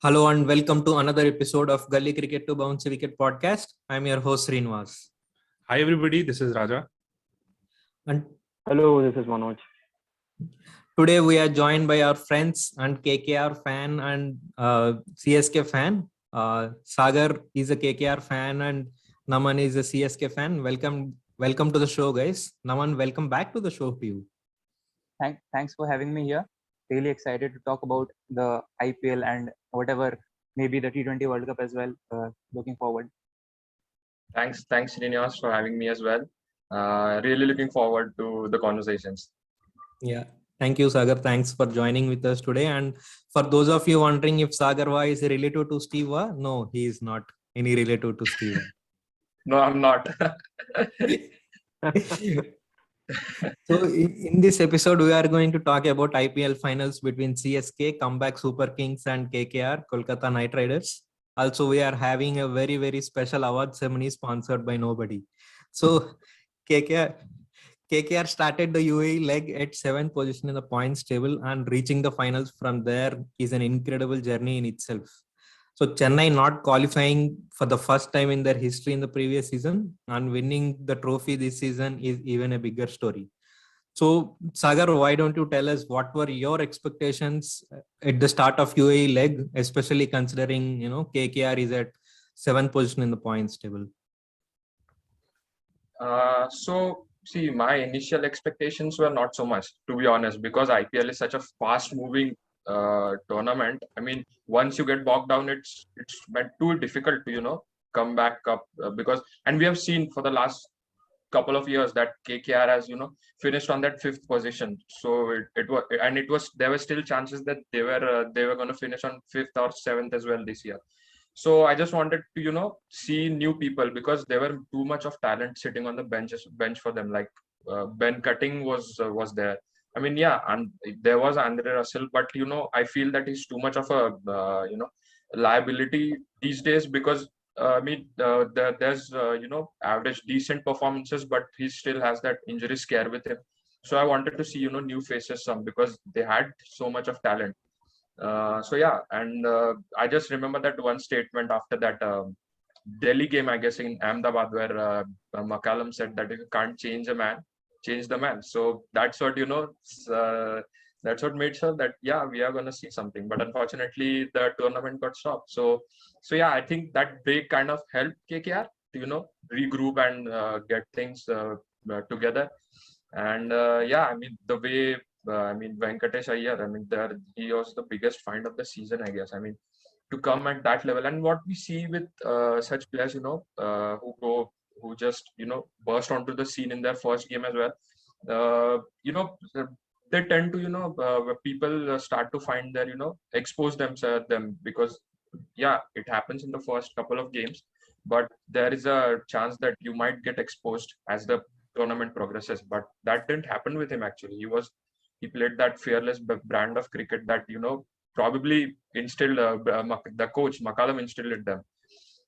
Hello and welcome to another episode of Gully Cricket to Bounce Wicket podcast. I'm your host Srinivas. Hi everybody, this is Raja. And Hello, this is Manoj. today we are joined by our friends and KKR fan and CSK fan. Sagar is a KKR fan and Naman is a CSK fan. Welcome to the show, guys. Naman, welcome back to the show to you. Thanks for having me here. Really excited to talk about the IPL and whatever, maybe the T20 World Cup as well. Looking forward. Thanks Srinivas for having me as well. Really looking forward to the conversations. Yeah. Thank you, Sagar. Thanks for joining with us today. And for those of you wondering if Sagar Wa is related to Steve Wa, no, he is not any relative to Steve Wa. No, I'm not. So in this episode, we are going to talk about IPL finals between CSK, Comeback Super Kings and KKR, Kolkata Knight Riders. Also, we are having a very, very special award ceremony sponsored by nobody. So KKR started the UAE leg at 7th position in the points table, and reaching the finals from there is an incredible journey in itself. So Chennai not qualifying for the first time in their history in the previous season and winning the trophy this season is even a bigger story. So Sagar, why don't you tell us what were your expectations at the start of UAE leg, especially considering KKR is at 7th position in the points table? See, my initial expectations were not so much, to be honest, because IPL is such a fast-moving tournament. I mean, once you get bogged down, it's been too difficult to come back up and we have seen for the last couple of years that KKR has finished on that 5th position. So it was there were still chances that they were going to finish on 5th or 7th as well this year. So I just wanted to see new people because there were too much of talent sitting on the bench for them. Like Ben Cutting was there. I mean, yeah, and there was Andre Russell, but I feel that he's too much of a liability these days because there's average decent performances, but he still has that injury scare with him. So I wanted to see new faces because they had so much of talent. So yeah, and I just remember that one statement after that Delhi game, I guess in Ahmedabad, where McCallum said that if you can't change a man, change the man. So that's what that's what made sure that yeah, we are going to see something. But unfortunately, the tournament got stopped. So yeah, I think that break kind of helped KKR to regroup and get things together. And yeah, I mean the way Venkatesh Iyer, I mean he was the biggest find of the season, I guess. I mean to come at that level, and what we see with such players, who just burst onto the scene in their first game as well. They tend to people start to find their expose them because yeah, it happens in the first couple of games, but there is a chance that you might get exposed as the tournament progresses. But that didn't happen with him. Actually, he played that fearless brand of cricket that probably instilled the coach McCallum instilled in them.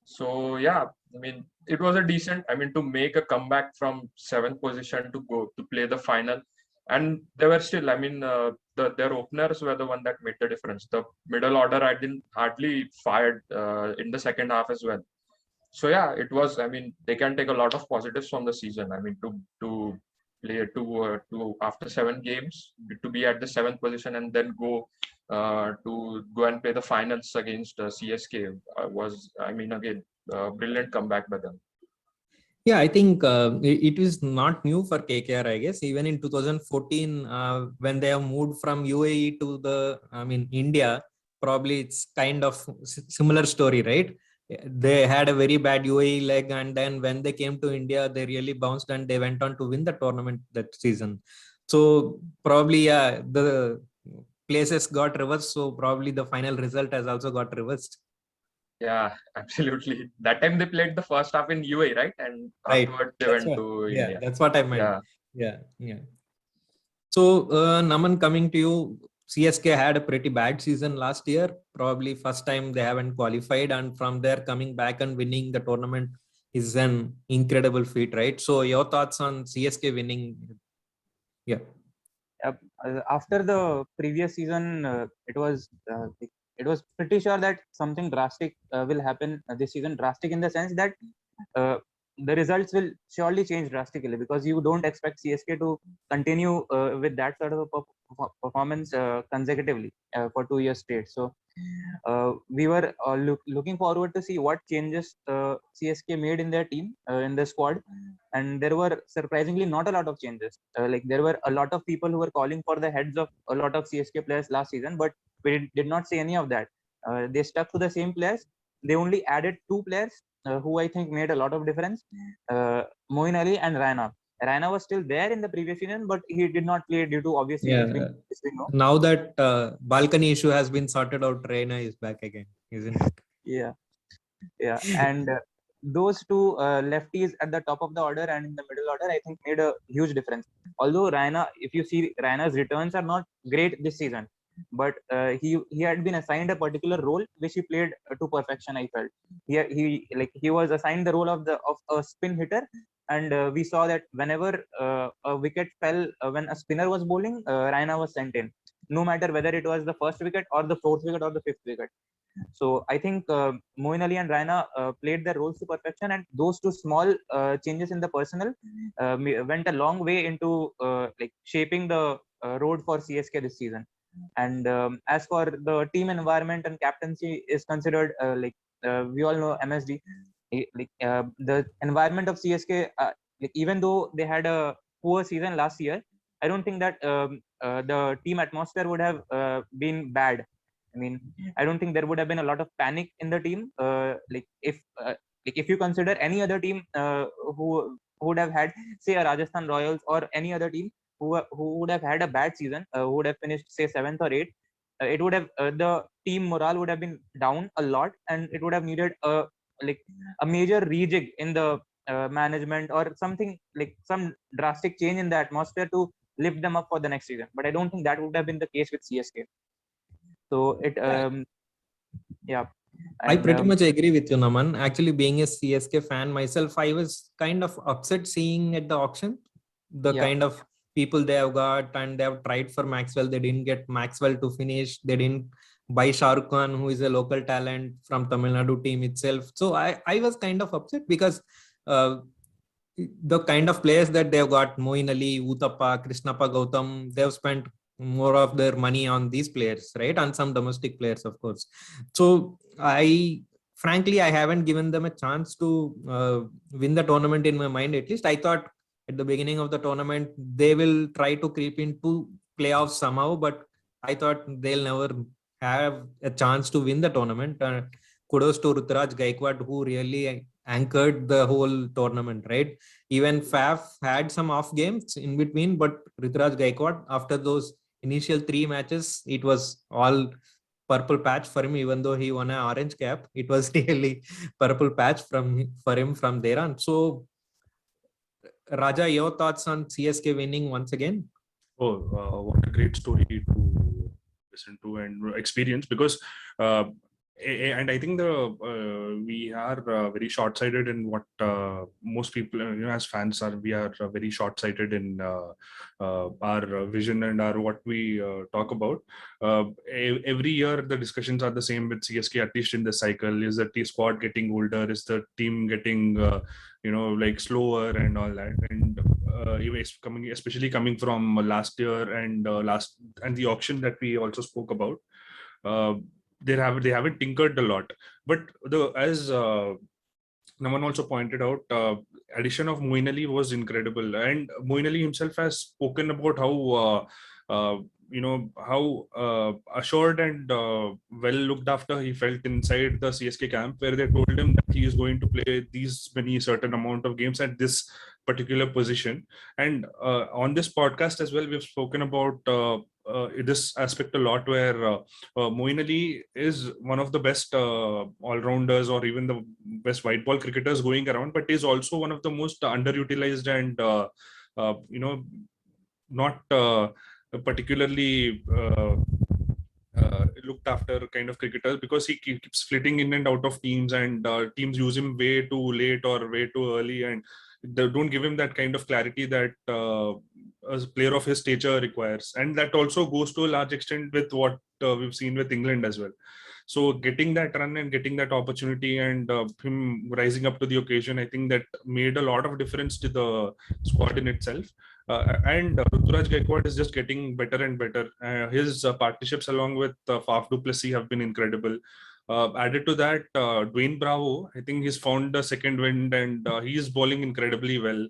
So yeah, I mean it was a decent. I mean to make a comeback from 7th position to go to play the final, and they were still. I mean their openers were the one that made the difference. The middle order I didn't hardly fired in the second half as well. So yeah, it was. I mean they can take a lot of positives from the season. I mean to play to after 7 games to be at the 7th position and then go to and play the finals against CSK was, I mean, again, brilliant comeback by them. Yeah, I think it is not new for KKR, I guess. Even in 2014, when they have moved from UAE to India, probably it's kind of similar story, right? They had a very bad UAE leg, and then when they came to India, they really bounced and they went on to win the tournament that season. So probably, yeah, the places got reversed. So probably the final result has also got reversed. Yeah, absolutely. That time they played the first half in UAE, right? And afterwards they went to India. Yeah, that's what I meant. Yeah. So, Naman, coming to you, CSK had a pretty bad season last year. Probably first time they haven't qualified, and from there coming back and winning the tournament is an incredible feat, right? So, your thoughts on CSK winning? Yeah. After the previous season, it was it was pretty sure that something drastic will happen this season. Drastic in the sense that uh, the results will surely change drastically, because you don't expect CSK to continue with that sort of a performance consecutively for 2 years straight. So we were looking forward to see what changes CSK made in their team, in the squad, and there were surprisingly not a lot of changes. Like there were a lot of people who were calling for the heads of a lot of CSK players last season, but we did not see any of that. They stuck to the same players. They only added two players who I think made a lot of difference: Moin Ali and Raina. Raina was still there in the previous season, but he did not play due to obvious reasons. Yeah. Which we know. Now that balcony issue has been sorted out, Reina is back again, isn't it? Yeah, yeah, and those two lefties at the top of the order and in the middle order, I think, made a huge difference. Although Raina, if you see, Raina's returns are not great this season, but he had been assigned a particular role which he played to perfection. I felt he was assigned the role of a spin hitter, and we saw that whenever a wicket fell when a spinner was bowling, Raina was sent in, no matter whether it was the first wicket or the fourth wicket or the fifth wicket. So I think Moin Ali and Raina played their roles to perfection, and those two small changes in the personnel went a long way into like shaping the road for CSK this season. And as for the team environment and captaincy is considered, we all know MSD, the environment of CSK, like even though they had a poor season last year, I don't think that the team atmosphere would have been bad. I mean, I don't think there would have been a lot of panic in the team. If you consider any other team who would have had, say, a Rajasthan Royals or any other team who would have had a bad season, who would have finished, say, 7th or 8th, it would have the team morale would have been down a lot, and it would have needed a major rejig in the management, or something like some drastic change in the atmosphere to lift them up for the next season. But I don't think that would have been the case with CSK. So it yeah. I And pretty much agree with you, Naman. Actually, being a CSK fan myself, I was kind of upset seeing at the auction the Yeah. kind of people they have got, and they have tried for Maxwell. They didn't get Maxwell to finish. They didn't buy Shah Rukh Khan, who is a local talent from Tamil Nadu team itself. So I was kind of upset because the kind of players that they've got, Moin Ali, Uthappa, Krishnappa Gautam, they've spent more of their money on these players, right? On some domestic players, of course. So frankly, I haven't given them a chance to win the tournament in my mind. At least I thought at the beginning of the tournament, they will try to creep into playoffs somehow, but I thought they'll never have a chance to win the tournament. Kudos to Ruturaj Gaikwad, who really anchored the whole tournament, right? Even Faf had some off games in between, but Ruturaj Gaikwad, after those initial 3 matches, it was all purple patch for him. Even though he won an orange cap, it was really purple patch for him from there on. So Raja, your thoughts on CSK winning once again? Oh, what a great story to listen to and experience, because and I think we are very short-sighted in what most people, as fans are. We are very short-sighted in our vision and our what we talk about. Every year the discussions are the same with CSK, at least in the cycle. Is the squad getting older? Is the team getting like slower and all that? And especially coming from last year and the auction that we also spoke about. They haven't tinkered a lot, but as Naman also pointed out, addition of Moin Ali was incredible, and Moin Ali himself has spoken about how how assured and well looked after he felt inside the CSK camp, where they told him that he is going to play these many certain amount of games at this particular position. And on this podcast as well, we've spoken about this aspect a lot, where Moin Ali is one of the best all-rounders, or even the best white ball cricketers going around, but is also one of the most underutilized and not particularly looked after kind of cricketers, because he keeps flitting in and out of teams, and teams use him way too late or way too early, and they don't give him that kind of clarity that a player of his stature requires, and that also goes to a large extent with what we've seen with England as well. So getting that run and getting that opportunity and him rising up to the occasion, I think that made a lot of difference to the squad in itself. And Ruturaj Gaikwad is just getting better and better. His partnerships along with Faf du Plessis have been incredible. Added to that, Dwayne Bravo, I think he's found a second wind and he is bowling incredibly well.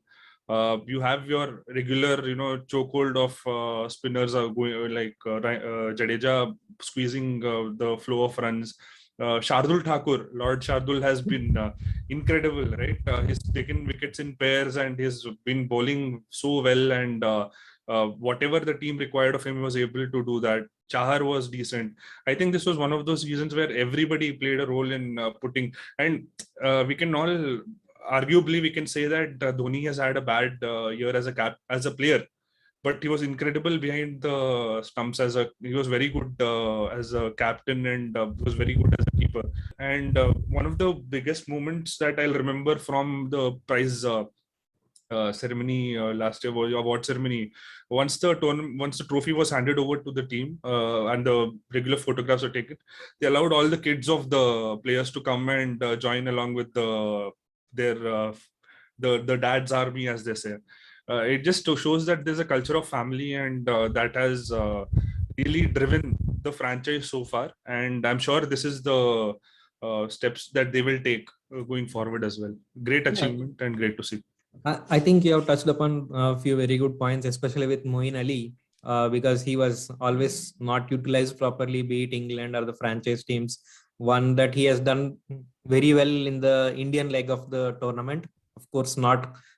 You have your regular, chokehold of spinners going like Jadeja squeezing the flow of runs. Shardul Thakur, Lord Shardul has been incredible, right? He's taken wickets in pairs and he's been bowling so well, and whatever the team required of him, he was able to do that. Chahar was decent. I think this was one of those seasons where everybody played a role in putting, and we can all arguably we can say that Dhoni has had a bad year as a player, but he was incredible behind the stumps he was very good as a captain, and was very good as a keeper. And one of the biggest moments that I'll remember from the prize ceremony last year was award ceremony. Once the trophy was handed over to the team and the regular photographs were taken, they allowed all the kids of the players to come and join along with the dad's army, as they say. It just shows that there's a culture of family, and that has really driven the franchise so far. And I'm sure this is the steps that they will take going forward as well. Great achievement and great to see. I think you have touched upon a few very good points, especially with Moeen Ali, because he was always not utilized properly, be it England or the franchise teams. One that he has done very well in the Indian leg of the tournament. Of course,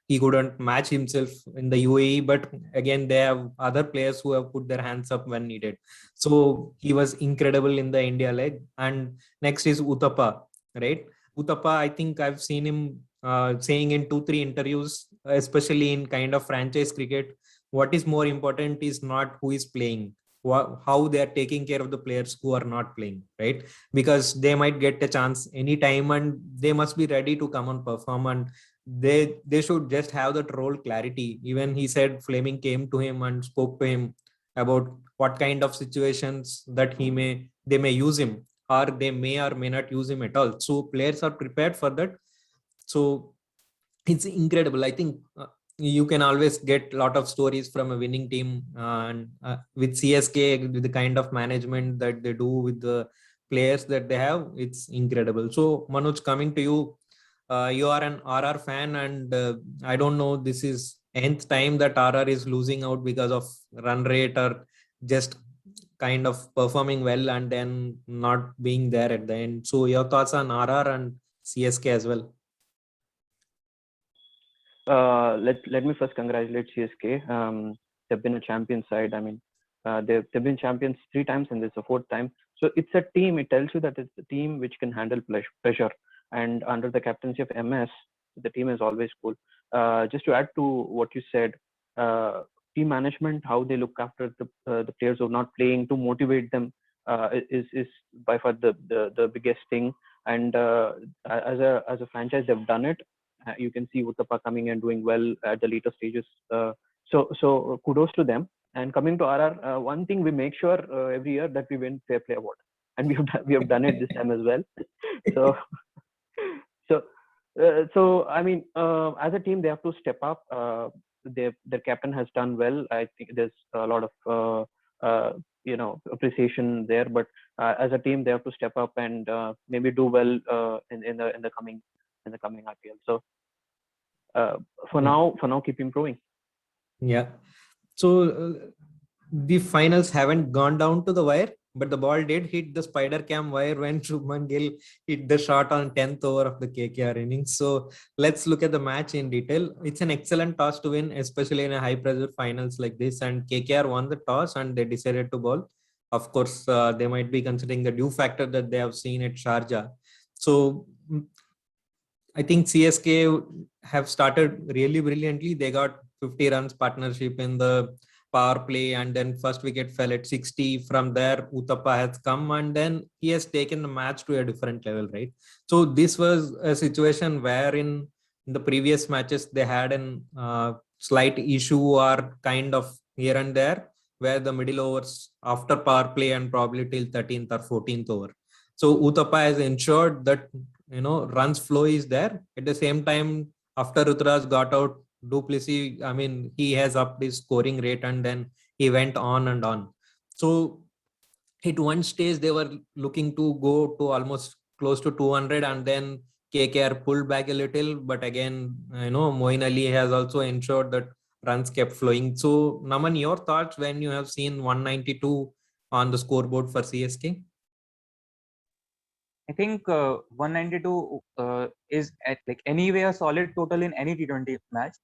he couldn't match himself in the UAE, but again, they have other players who have put their hands up when needed. So he was incredible in the India leg. And next is Uthappa, right? Uthappa, I think I've seen him saying in 2-3 interviews, especially in kind of franchise cricket, what is more important is not who is playing, how they are taking care of the players who are not playing, right? Because they might get a chance anytime and they must be ready to come and perform, and they should just have that role clarity. Even he said Fleming came to him and spoke to him about what kind of situations that they may use him, or they may or may not use him at all. So players are prepared for that. So it's incredible. I think you can always get a lot of stories from a winning team, and with CSK, with the kind of management that they do with the players that they have, it's incredible. So Manoj, coming to you, you are an RR fan, and I don't know, this is nth time that RR is losing out because of run rate or just kind of performing well and then not being there at the end. So your thoughts on RR and CSK as well? Let me first congratulate CSK. They've been a champion side. I mean, they've been champions 3 times and this is the 4th time. So it's a team. It tells you that it's a team which can handle pressure. And under the captaincy of MS, the team is always cool. Just to add to what you said, team management, how they look after the players who are not playing to motivate them is by far the biggest thing. And as a franchise, they've done it. You can see Uthappa coming and doing well at the later stages. So kudos to them. And coming to RR, one thing we make sure every year that we win Fair Play Award, and we have done it this time as well. So I mean, as a team, they have to step up. Their captain has done well. I think there's a lot of appreciation there. But as a team, they have to step up and maybe do well in the coming IPL. So for now, keep improving. Yeah. So the finals haven't gone down to the wire, but the ball did hit the spider cam wire when Shubman Gill hit the shot on 10th over of the KKR innings. So let's look at the match in detail. It's an excellent toss to win, especially in a high pressure finals like this. And KKR won the toss and they decided to bowl. Of course, they might be considering the dew factor that they have seen at Sharjah. So I think CSK have started really brilliantly. They got 50 runs partnership in the power play, and then first wicket fell at 60. From there, Uthappa has come, and then he has taken the match to a different level, right? So this was a situation where in the previous matches they had an slight issue or kind of here and there, where the middle overs after power play and probably till 13th or 14th over. So Uthappa has ensured that runs flow is there. At the same time, after Ruturaj got out, du Plessis, I mean, he has upped his scoring rate and then he went on and on. So at one stage they were looking to go to almost close to 200, and then KKR pulled back a little, but again, Moeen Ali has also ensured that runs kept flowing. So Naman, your thoughts when you have seen 192 on the scoreboard for CSK? I think 192 is at like anyway a solid total in any T20 match.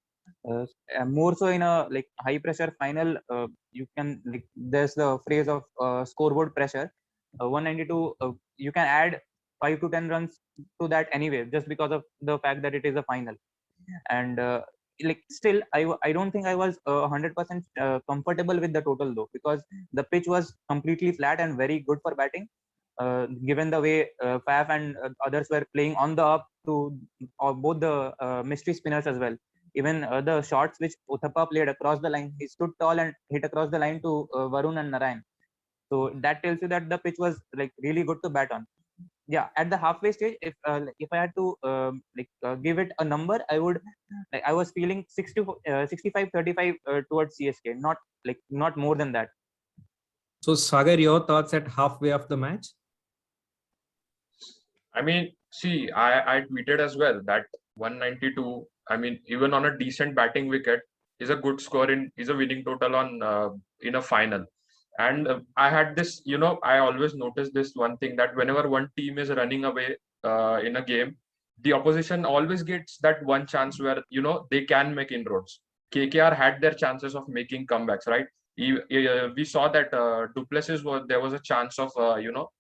More so in a like high pressure final, you can like there's the phrase of scoreboard pressure. 192, you can add 5 to 10 runs to that anyway, just because of the fact that it is a final. And like still, I don't think I was 100% comfortable with the total though, because the pitch was completely flat and very good for batting. Given the way Faf and others were playing on the up to both the mystery spinners as well. Even the shots which Uthappa played across the line, he stood tall and hit across the line to Varun and Narayan. So that tells you that the pitch was like really good to bat on. Yeah, at the halfway stage, if I had to give it a number, I would I was feeling 65-35 towards CSK, not more than that. So Sagar, your thoughts at halfway of the match? I mean, see, I tweeted as well that 192. I mean, even on a decent batting wicket, is a good score is a winning total on in a final. And I had this, I always notice this one thing, that whenever one team is running away in a game, the opposition always gets that one chance where they can make inroads. KKR had their chances of making comebacks, right? We saw that du Plessis there was a chance of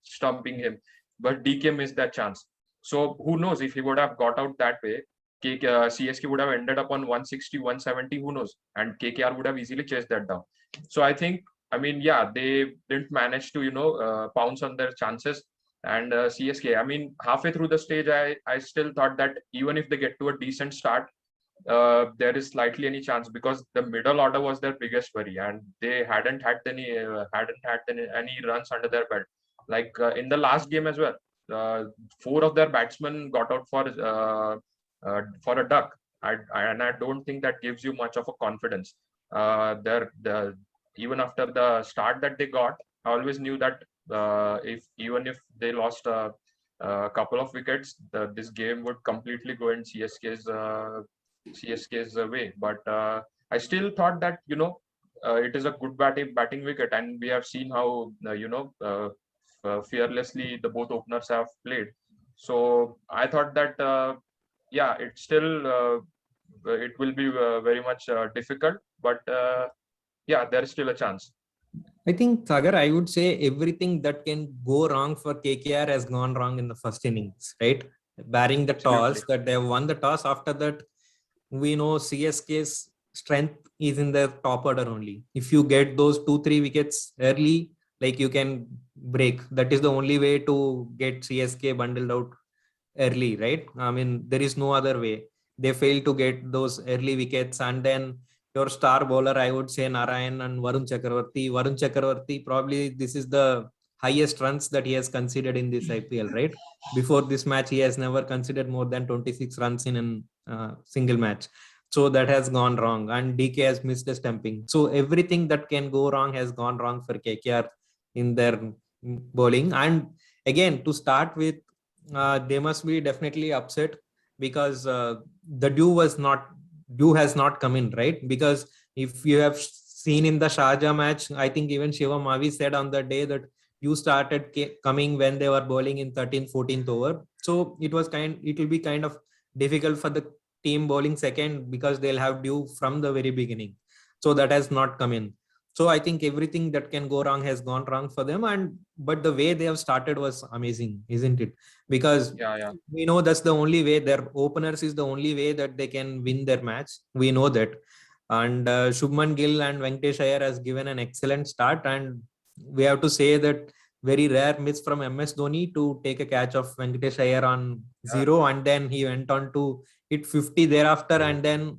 stumping him, but DK missed that chance. So who knows, if he would have got out that way, CSK would have ended up on 160, 170, who knows, and KKR would have easily chased that down. So I think, I mean, yeah, they didn't manage to pounce on their chances. And CSK, I mean, halfway through the stage, I still thought that even if they get to a decent start, there is slightly any chance, because the middle order was their biggest worry, and they hadn't had any runs under their belt. Like in the last game as well, 4 of their batsmen got out for a duck, and I don't think that gives you much of a confidence. Even after the start that they got, I always knew that even if they lost a couple of wickets, this game would completely go in CSK's way. But I still thought that it is a good batting wicket, and we have seen how fearlessly the both openers have played. So I thought that yeah, it still it will be very much difficult, but yeah, there is still a chance. I think, Sagar, I would say everything that can go wrong for KKR has gone wrong in the first innings, right? Barring the toss, that they have won the toss. After that, we know CSK's strength is in their top order only. If you get those 2-3 wickets early, like you can break. That is the only way to get CSK bundled out early, right? I mean, there is no other way. They failed to get those early wickets, and then your star bowler, I would say Narayan and Varun Chakravarti. Varun Chakravarti, probably this is the highest runs that he has conceded in this IPL, right? Before this match, he has never conceded more than 26 runs in a single match. So that has gone wrong, and DK has missed the stumping. So everything that can go wrong has gone wrong for KKR in their bowling. And again, to start with, they must be definitely upset, because the dew has not come in, right? Because if you have seen in the Sharjah match, I think even Shivam Mavi said on the day that you started coming when they were bowling in 13th, 14th over. So it will be kind of difficult for the team bowling second, because they'll have dew from the very beginning. So that has not come in. So I think everything that can go wrong has gone wrong for them. But the way they have started was amazing, isn't it? Because we know that's the only way. Their openers is the only way that they can win their match. We know that. And Shubman Gill and Venkatesh Iyer has given an excellent start. And we have to say that very rare miss from MS Dhoni to take a catch of Venkatesh Iyer on 0. And then he went on to hit 50 thereafter. And then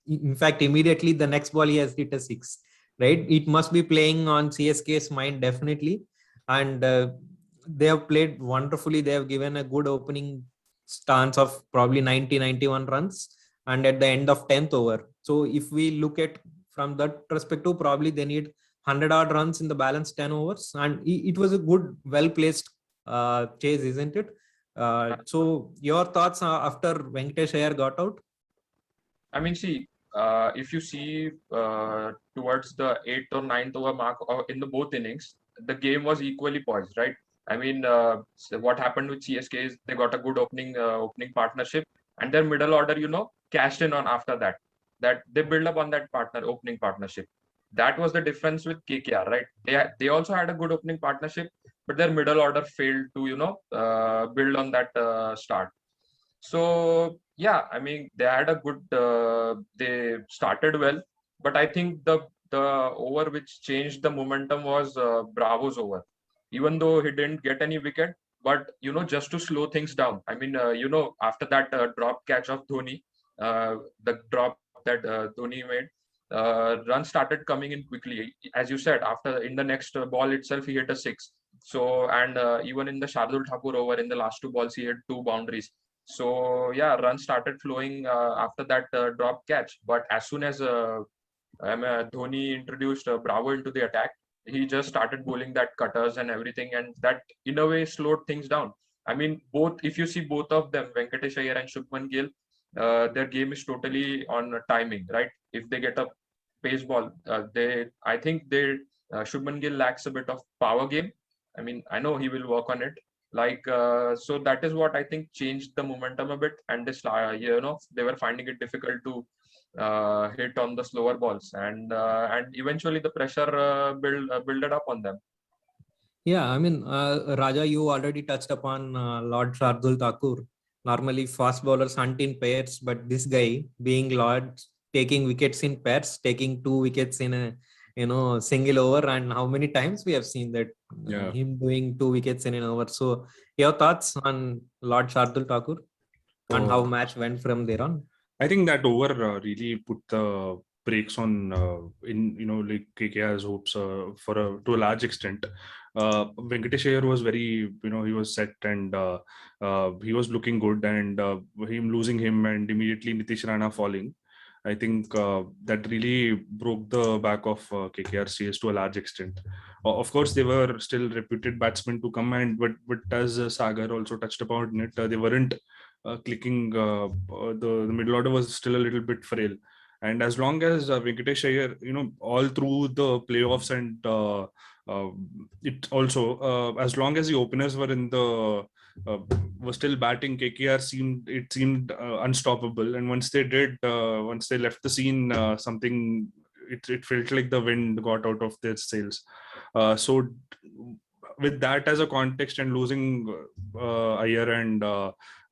in fact, immediately the next ball he has hit a six, right? It must be playing on CSK's mind definitely, and they have played wonderfully. They have given a good opening stance of probably 90-91 runs, and at the end of 10th over. So if we look at from that perspective, probably they need 100 odd runs in the balance 10 overs, and it was a good, well placed chase, isn't it? So your thoughts after Venkatesh Iyer got out? I mean, see, if you see towards the 8th or 9th over mark in the both innings, the game was equally poised, right? I mean, so what happened with CSK is they got a good opening partnership, and their middle order, cashed in on after that. That they build up on that opening partnership. That was the difference with KKR, right? They also had a good opening partnership, but their middle order failed to build on that start. So yeah, I mean they had a good. They started well, but I think the over which changed the momentum was Bravo's over. Even though he didn't get any wicket, but just to slow things down. I mean, after that drop catch of Dhoni, the drop that Dhoni made, runs started coming in quickly. As you said, after in the next ball itself, he hit a six. So and even in the Shardul Thakur over in the last two balls, he hit two boundaries. So yeah, runs started flowing after that drop catch. But as soon as Dhoni introduced Bravo into the attack, he just started bowling that cutters and everything, and that in a way slowed things down. I mean, both if you see both of them, Venkatesh Iyer and Shubman Gill, their game is totally on timing, right? If they get a pace ball, I think Shubman Gill lacks a bit of power game. I mean, I know he will work on it. So that is what I think changed the momentum a bit, and they were finding it difficult to hit on the slower balls, and eventually the pressure builded up on them. Yeah, I mean, Raja, you already touched upon Lord Shardul Thakur. Normally, fast bowlers hunt in pairs, but this guy, being Lord, taking wickets in pairs, taking 2 wickets in a single over, and how many times we have seen that him doing 2 wickets in an over. So, your thoughts on Lord Shardul Thakur and how match went from there on? I think that over really put the brakes on like KKR's hopes to a large extent. Venkatesh Iyer was very he was set, and he was looking good, and him losing him and immediately Nitish Rana falling, I think that really broke the back of KKR's chase to a large extent. Of course, they were still reputed batsmen to come, but as Sagar also touched upon it, they weren't clicking. The middle order was still a little bit frail, and as long as Venkatesh Iyer, all through the playoffs and it also as long as the openers were in the were still batting, KKR seemed unstoppable. And once they left the scene, something it felt like the wind got out of their sails. So with that as a context, and losing Iyer and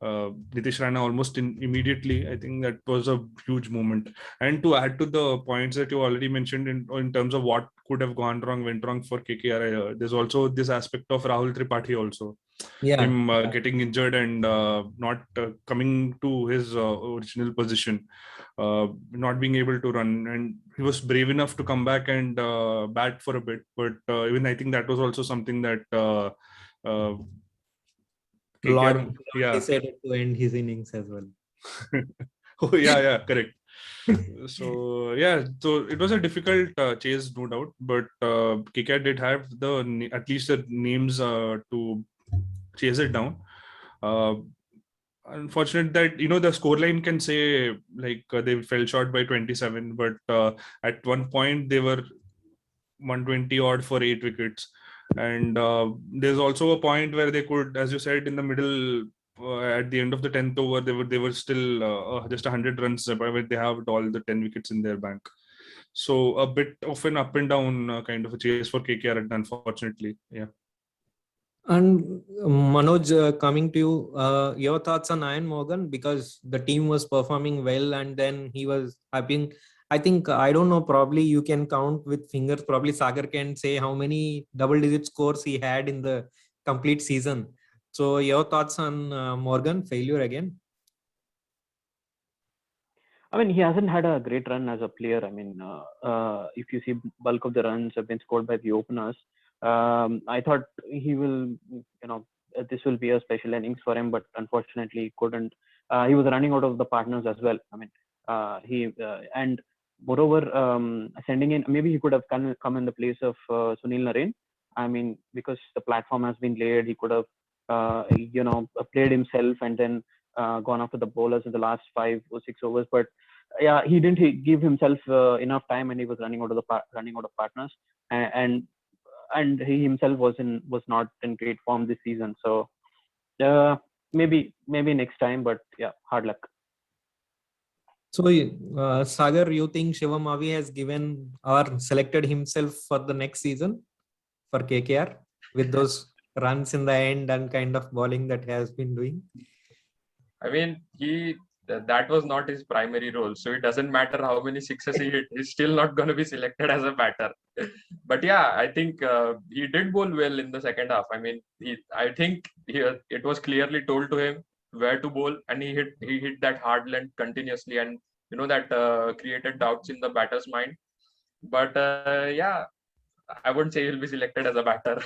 Nitish Rana almost immediately, I think that was a huge moment. And to add to the points that you already mentioned in terms of what could have went wrong for KKR, there's also this aspect of Rahul Tripathi also. Yeah. Him getting injured and not coming to his original position, not being able to run, and he was brave enough to come back and bat for a bit. But even I think that was also something that Lord decided to end his innings as well. Oh yeah, correct. So it was a difficult chase, no doubt, but KKR did have at least the names to chase it down. Unfortunate that the scoreline can say like they fell short by 27, but at one point they were 120 odd for 8 wickets, and there's also a point where they could, as you said, in the middle. At the end of the 10th over, they were still just 100 runs where they have all the 10 wickets in their bank. So a bit of an up and down kind of a chase for KKR, unfortunately. Yeah. And Manoj, coming to you, your thoughts on Ian Morgan, because the team was performing well, and then he was having, I think, I don't know, probably you can count with fingers. Probably Sagar can say how many double-digit scores he had in the complete season. So your thoughts on Morgan failure again? I mean, he hasn't had a great run as a player. I mean, if you see bulk of the runs have been scored by the openers. I thought he will, this will be a special innings for him, but unfortunately he couldn't. He was running out of the partners as well. I mean, and moreover, sending in, maybe he could have come in the place of Sunil Narine. I mean, because the platform has been laid, he could have, played himself and then gone after the bowlers in the last 5 or 6 overs. But yeah, he didn't give himself enough time, and he was running out of partners, and he himself was not in great form this season. So maybe next time, but yeah, hard luck. So, Sagar, you think Shivam Avi has given or selected himself for the next season for KKR with those runs in the end and kind of bowling that he has been doing? I mean, that was not his primary role. So it doesn't matter how many sixes he hit. He's still not going to be selected as a batter. But yeah, I think he did bowl well in the second half. I mean, I think it was clearly told to him where to bowl, and he hit that hard length continuously, and that created doubts in the batter's mind. But yeah, I wouldn't say he'll be selected as a batter.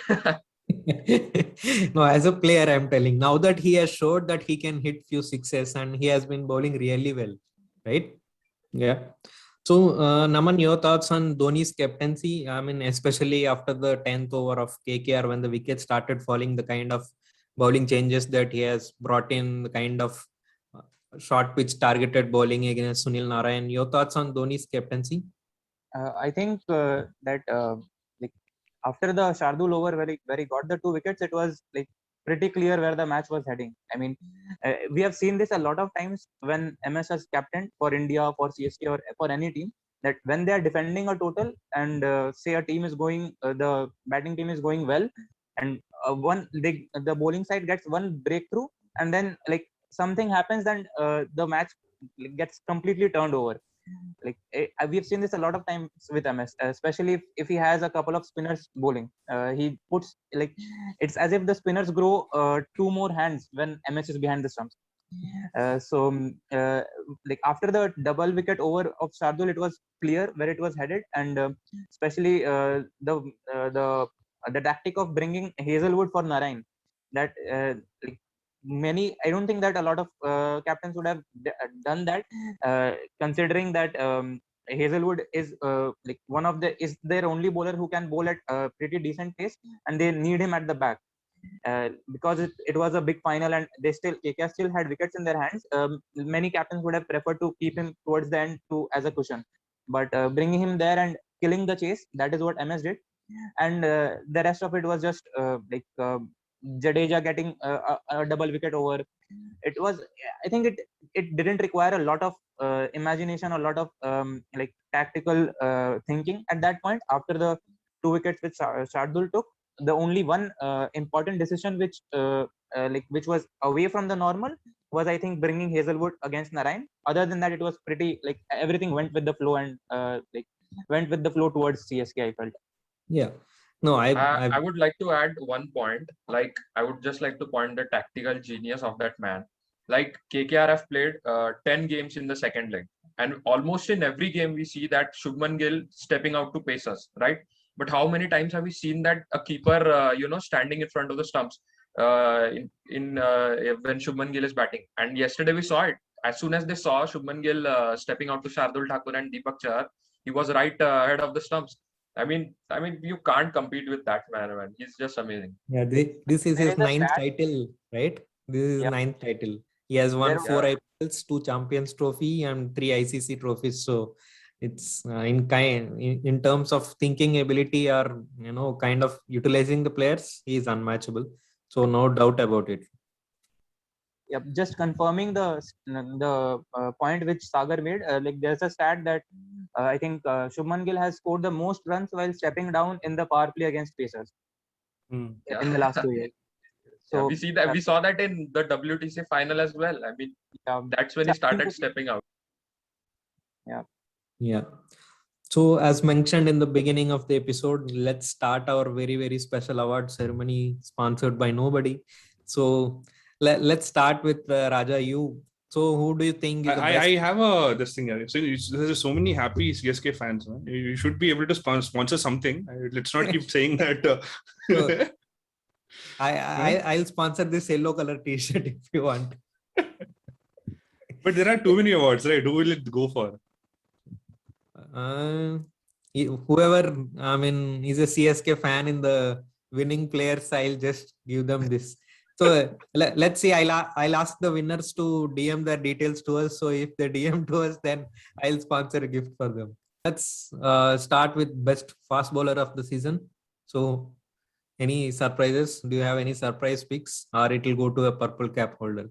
No, as a player, I'm telling, now that he has showed that he can hit few sixes and he has been bowling really well, right? Yeah. So, Naman, your thoughts on Dhoni's captaincy? I mean, especially after the 10th over of KKR, when the wickets started falling, the kind of bowling changes that he has brought in, the kind of short pitch targeted bowling against Sunil Narayan. Your thoughts on Dhoni's captaincy? I think that like after the Shardul over where he got the 2 wickets, it was like pretty clear where the match was heading. I mean, we have seen this a lot of times when MS has captained for India, for CSK, or for any team, that when they are defending a total and say a team is going, the batting team is going well, and the bowling side gets one breakthrough, and then like something happens and the match gets completely turned over. Like we've seen this a lot of times with MS, especially if he has a couple of spinners bowling. He puts, like, it's as if the spinners grow 2 more hands when MS is behind the stumps. Like after the double wicket over of Shardul, it was clear where it was headed, and especially the tactic of bringing Hazelwood for Narayan. That like, I don't think that a lot of captains would have done that, considering that Hazelwood is like is their only bowler who can bowl at a pretty decent pace, and they need him at the back. Because it was a big final and KKR still had wickets in their hands. Many captains would have preferred to keep him towards the end as a cushion, but bringing him there and killing the chase, that is what MS did. And the rest of it was just Jadeja getting a double wicket over. It was, I think it didn't require a lot of imagination, a lot of like tactical thinking at that point. After the 2 wickets which Shardul took, the only one important decision which was away from the normal was, I think, bringing Hazelwood against Narayan. Other than that, it was pretty, like, everything went with the flow and went with the flow towards CSK, I felt. Yeah. No, I would like to add one point. Like, I would just like to point the tactical genius of that man. Like, KKR have played 10 games in the second leg, and almost in every game we see that Shubman Gill stepping out to pace us, right? But how many times have we seen that a keeper, standing in front of the stumps when Shubman Gill is batting? And yesterday we saw it. As soon as they saw Shubman Gill stepping out to Shardul Thakur and Deepak Chahar, he was right ahead of the stumps. I mean, you can't compete with that man. He's just amazing. Yeah, this is his 9th title, right? This is his 9th title. He has won 4 IPLs, 2 Champions Trophy, and 3 ICC trophies. So it's in terms of thinking ability or kind of utilizing the players, he is unmatchable. So no doubt about it. Yeah, just confirming the point which Sagar made. Like, there's a stat that I think Shubman Gill has scored the most runs while stepping down in the power play against Pacers in the last 2 years. So we saw that in the WTC final as well. I mean, that's when he started stepping out. Yeah. So, as mentioned in the beginning of the episode, let's start our very, very special award ceremony sponsored by nobody. So let's start with Raja. You So who do you think is the best? I have a this thing here. So there's so many happy CSK fans, man. You should be able to sponsor something. Let's not keep saying that. So I'll sponsor this yellow color T-shirt if you want. But there are too many awards, right? Who will it go for? Whoever, I mean, is a CSK fan in the winning players, I'll just give them this. So let's see. I'll ask the winners to DM their details to us. So if they DM to us, then I'll sponsor a gift for them. Let's start with best fast bowler of the season. So any surprises? Do you have any surprise picks, or it will go to a purple cap holder?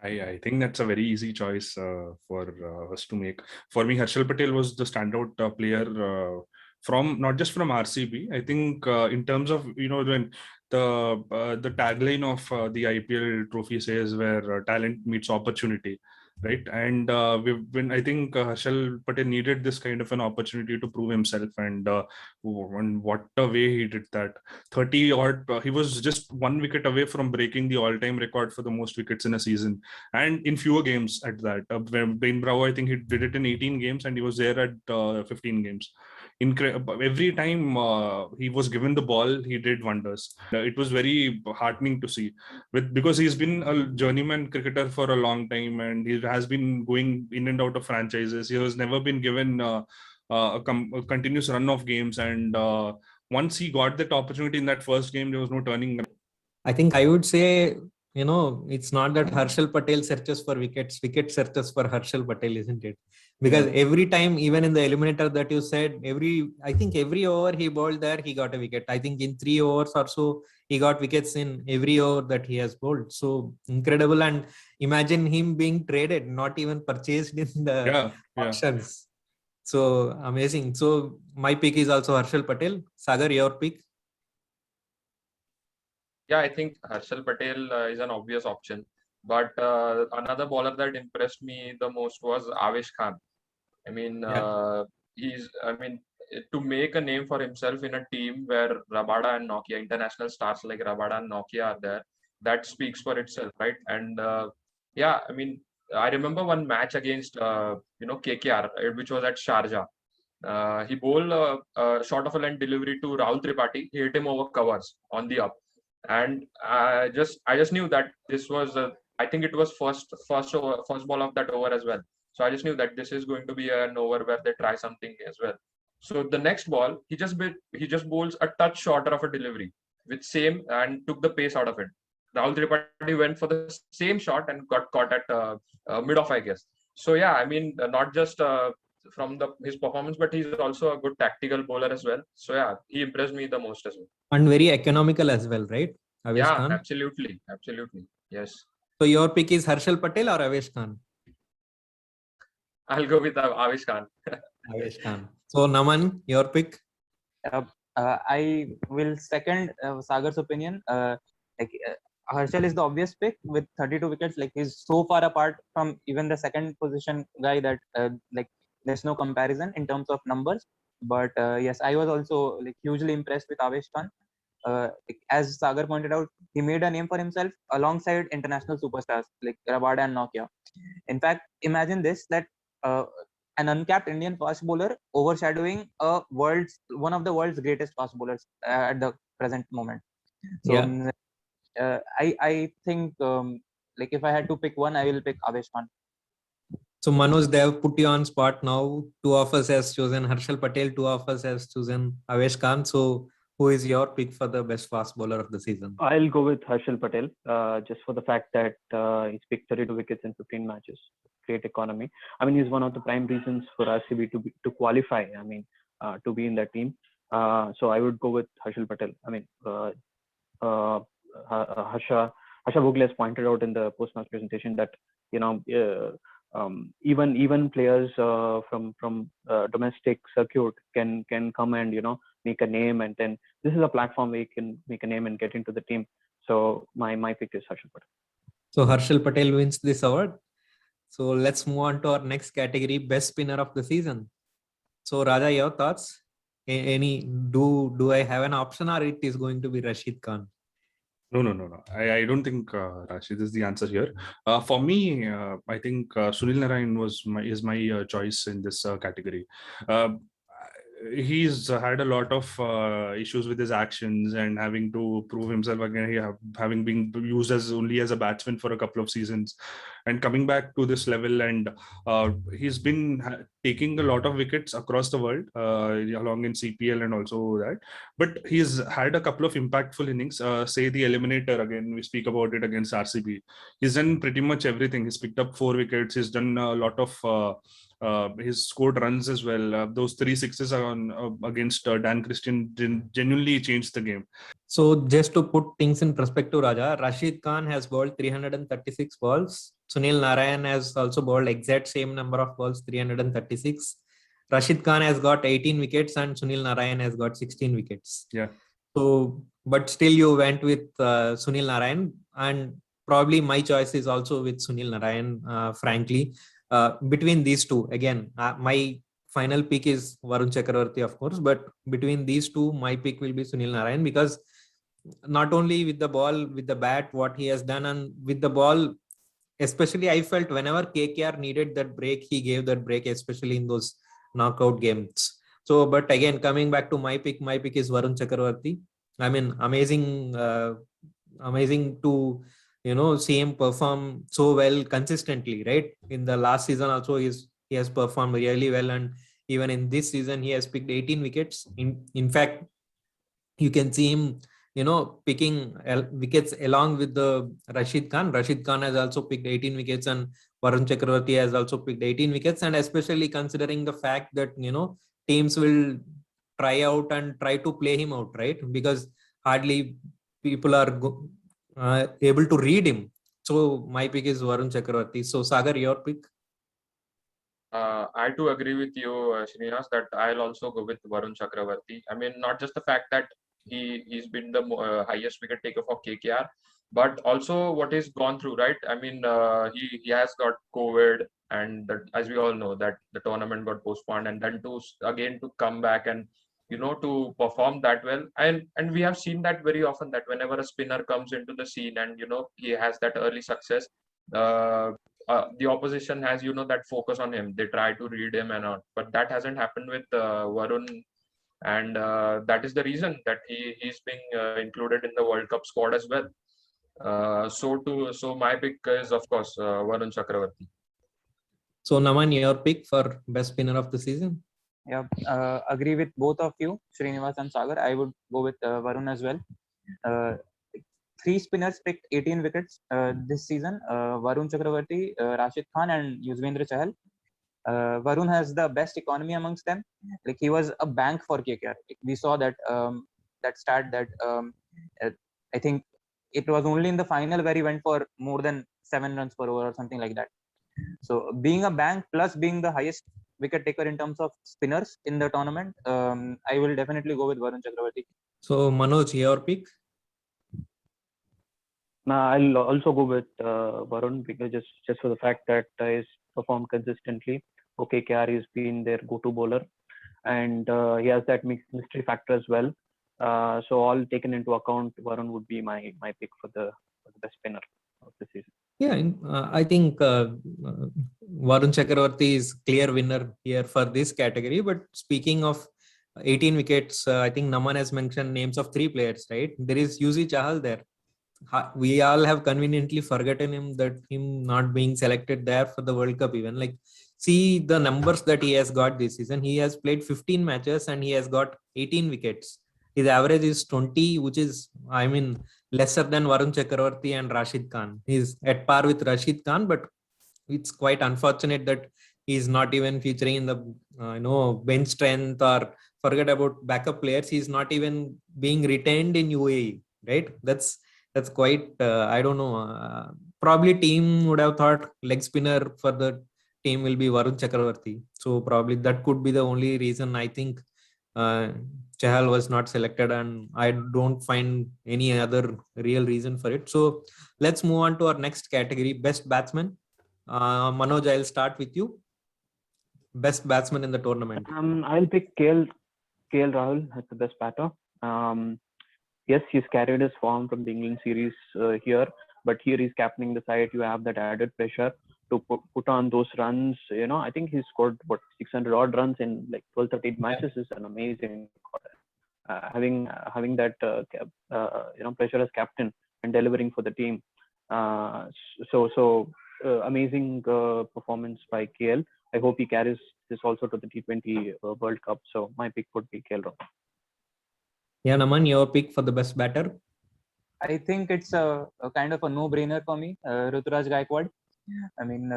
I think that's a very easy choice for us to make. For me, Harshal Patel was the standout player from not just from RCB. I think in terms of when the tagline of the IPL trophy says where talent meets opportunity, right? And I think Harshal Patel needed this kind of an opportunity to prove himself, and what a way he did that. 30 odd, he was just 1 wicket away from breaking the all-time record for the most wickets in a season, and in fewer games at that. Bain Bravo, I think he did it in 18 games, and he was there at 15 games. Every time he was given the ball, he did wonders. It was very heartening to see, because he's been a journeyman cricketer for a long time, and he has been going in and out of franchises. He has never been given a continuous run of games, and once he got that opportunity in that first game, there was no turning back. I think I would say, it's not that Harshal Patel searches for wickets, wicket searches for Harshal Patel, isn't it? Because every time, even in the eliminator that you said, I think every over he bowled there, he got a wicket. I think in 3 overs or so, he got wickets in every over that he has bowled. So incredible. And imagine him being traded, not even purchased in the auctions. So amazing. So my pick is also Harshal Patel. Sagar, your pick? Yeah, I think Harshal Patel is an obvious option. But another bowler that impressed me the most was Avesh Khan. I mean, to make a name for himself in a team where Rabada and Nokia, international stars like Rabada and Nokia are there, that speaks for itself, right? And I remember one match against KKR, which was at Sharjah. He bowled a short of a length delivery to Rahul Tripathi. He hit him over covers on the up, and I just knew that this was I think it was first ball of that over as well. So I just knew that this is going to be an over where they try something as well. So the next ball, he just bowls a touch shorter of a delivery with same and took the pace out of it. Rahul Tripathi went for the same shot and got caught at mid off, I guess. So yeah, I mean, not just from his performance, but he's also a good tactical bowler as well. So yeah, he impressed me the most as well. And very economical as well, right? Avesh Khan? Absolutely. Yes. So your pick is Harshal Patel or Avesh Khan? I'll go with Avesh Khan. Avesh Khan. So Naman, your pick? I will second Sagar's opinion. Harshal is the obvious pick with 32 wickets. Like, he's so far apart from even the second position guy that there's no comparison in terms of numbers. But yes, I was also hugely impressed with Avesh Khan. As Sagar pointed out, he made a name for himself alongside international superstars like Rabada and Nokia. In fact, imagine this, that an uncapped Indian fast bowler overshadowing one of the world's greatest fast bowlers at the present moment. So I think if I had to pick one, I will pick Avesh Khan. So Manoj, they have put you on spot now. 2 of us has chosen Harshal Patel, 2 of us has chosen Avesh Khan. So who is your pick for the best fast bowler of the season? I'll go with Harshal Patel, just for the fact that he's picked 32 wickets in 15 matches. Great economy. I mean, he's one of the prime reasons for RCB to qualify. I mean, to be in that team. So I would go with Harshal Patel. I mean, Harsha Bhogle has pointed out in the post-match presentation that even players from domestic circuit can come and make a name, and then this is a platform where you can make a name and get into the team. So my pick is Harshal Patel. So Harshal Patel wins this award. So let's move on to our next category, best spinner of the season. So Raja, your thoughts? Do I have an option, or it is going to be Rashid Khan? No. I don't think Rashid is the answer here. For me, I think Sunil Narayan is my choice in this category. Uh, he's had a lot of issues with his actions and having to prove himself again. Having been used as only as a batsman for a couple of seasons, and coming back to this level, and he's been taking a lot of wickets across the world, along in CPL and also that. But he's had a couple of impactful innings. Say the eliminator again, we speak about it against RCB. He's done pretty much everything. He's picked up 4 wickets. He's done a lot of. He's scored runs as well. Those 3 sixes on against Dan Christian genuinely changed the game. So just to put things in perspective, Raja, Rashid Khan has bowled 336 balls. Sunil Narayan has also bowled exact same number of balls, 336. Rashid Khan has got 18 wickets and Sunil Narayan has got 16 wickets. Yeah. So, but still you went with Sunil Narayan, and probably my choice is also with Sunil Narayan, frankly. Between these two, again, my final pick is Varun Chakravarti, of course, but between these two, my pick will be Sunil Narayan, because not only with the ball, with the bat, what he has done, and with the ball, especially I felt whenever KKR needed that break, he gave that break, especially in those knockout games. So, but again, coming back to my pick is Varun Chakravarti. I mean, amazing to see him perform so well consistently, right? In the last season also, he has performed really well, and even in this season he has picked 18 wickets. In fact, you can see him picking wickets along with the Rashid Khan. Rashid Khan has also picked 18 wickets, and Varun Chakravarti has also picked 18 wickets. And especially considering the fact that teams will try out and try to play him out, right? Because hardly people are able to read him. So my pick is Varun Chakravarti. So Sagar, your pick? I do agree with you, Srinivas, that I'll also go with Varun Chakravarti. I mean, not just the fact that he's been the highest wicket taker for KKR, but also what he's gone through, right? I mean, he has got COVID, and as we all know, that the tournament got postponed, and then to come back and to perform that well, and we have seen that very often, that whenever a spinner comes into the scene and he has that early success, the opposition has that focus on him. They try to read him and all, but that hasn't happened with Varun, and that is the reason that he's being included in the World Cup squad as well. So my pick is, of course, Varun Chakravarti. So Naman, your pick for best spinner of the season? Yeah, agree with both of you, Srinivas and Sagar. I would go with Varun as well. 3 spinners picked 18 wickets this season: Varun Chakravarti, Rashid Khan, and Yuzvendra Chahal. Varun has the best economy amongst them. Like, he was a bank for KKR. We saw that that stat that I think it was only in the final where he went for more than 7 runs per over or something like that. So being a bank plus being the highest wicket taker in terms of spinners in the tournament, I will definitely go with Varun Chakravarti. So Manoj, your pick? I'll also go with Varun, because just for the fact that he's performed consistently. Okay, KKR has been their go-to bowler, and he has that mystery factor as well. So all taken into account, Varun would be my pick for the best spinner of the season. Yeah, I think Varun Chakravarti is clear winner here for this category. But speaking of 18 wickets, I think Naman has mentioned names of 3 players, right? There is Yuzi Chahal there. We all have conveniently forgotten him not being selected there for the World Cup even. Like, see the numbers that he has got this season. He has played 15 matches and he has got 18 wickets. His average is 20, which is, I mean, lesser than Varun Chakravarti and Rashid Khan. He's at par with Rashid Khan, but it's quite unfortunate that he's not even featuring in the bench strength, or forget about backup players. He's not even being retained in UAE, right? That's quite, I don't know. Probably team would have thought leg spinner for the team will be Varun Chakravarti. So probably that could be the only reason I think Chahal was not selected, and I don't find any other real reason for it. So let's move on to our next category, best batsman. Manoj, I'll start with you. Best batsman in the tournament. I'll pick KL Rahul as the best batter. yes, he's carried his form from the England series here, but here he's captaining the side. You have that added pressure to put on those runs. I think he scored 600 odd runs in like 12-13 matches is an amazing record. Having that pressure as captain and delivering for the team. Amazing performance by KL. I hope he carries this also to the T20 World Cup. So my pick would be KL Rahul. Yeah, Naman, your pick for the best batter? I think it's a kind of a no-brainer for me, Ruturaj Gaikwad. I mean,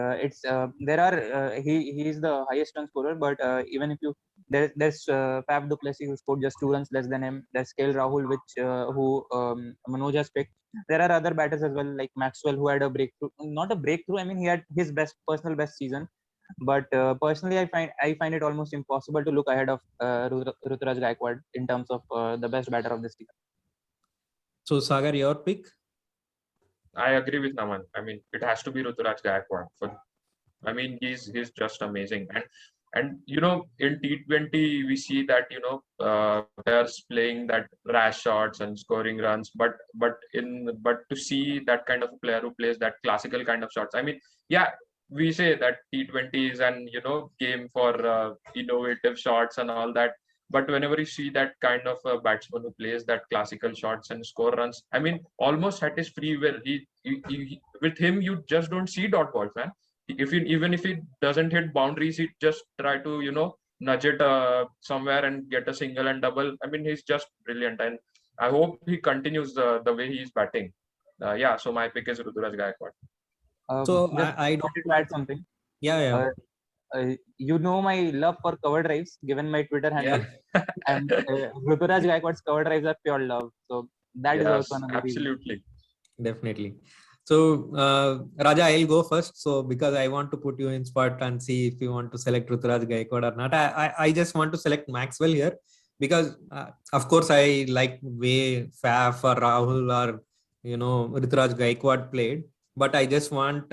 he is the highest run scorer, but even if there's Faf du Plessis who scored just 2 runs less than him. There's KL Rahul, who Manoj has picked. There are other batters as well, like Maxwell, who had a breakthrough. Not a breakthrough. I mean, he had his personal best season. But personally, I find it almost impossible to look ahead of Ruturaj Gaikwad in terms of the best batter of this season. So Sagar, your pick? I agree with Naman. I mean, it has to be Ruturaj Gaikwad. He's just amazing. And in T20 we see that players playing that rash shots and scoring runs, but to see that kind of player who plays that classical kind of shots. I mean, yeah, we say that T20 is an game for innovative shots and all that. But whenever you see that kind of a batsman who plays that classical shots and score runs, I mean, almost at his free will, he with him you just don't see dot balls, man. Even if he doesn't hit boundaries, he just try to nudge it somewhere and get a single and double. I mean, he's just brilliant, and I hope he continues the way he's batting. So my pick is Ruturaj Gaikwad. So I wanted to add something. Yeah. My love for cover drives, given my Twitter handle, and Ruturaj Gaikwad's cover drives are pure love. So that is also another absolutely reason. Definitely. So Raja, I'll go first. So because I want to put you in spot and see if you want to select Ruturaj Gaikwad or not. I just want to select Maxwell here because of course I like way Faf or Rahul or Ruturaj Gaikwad played, but I just want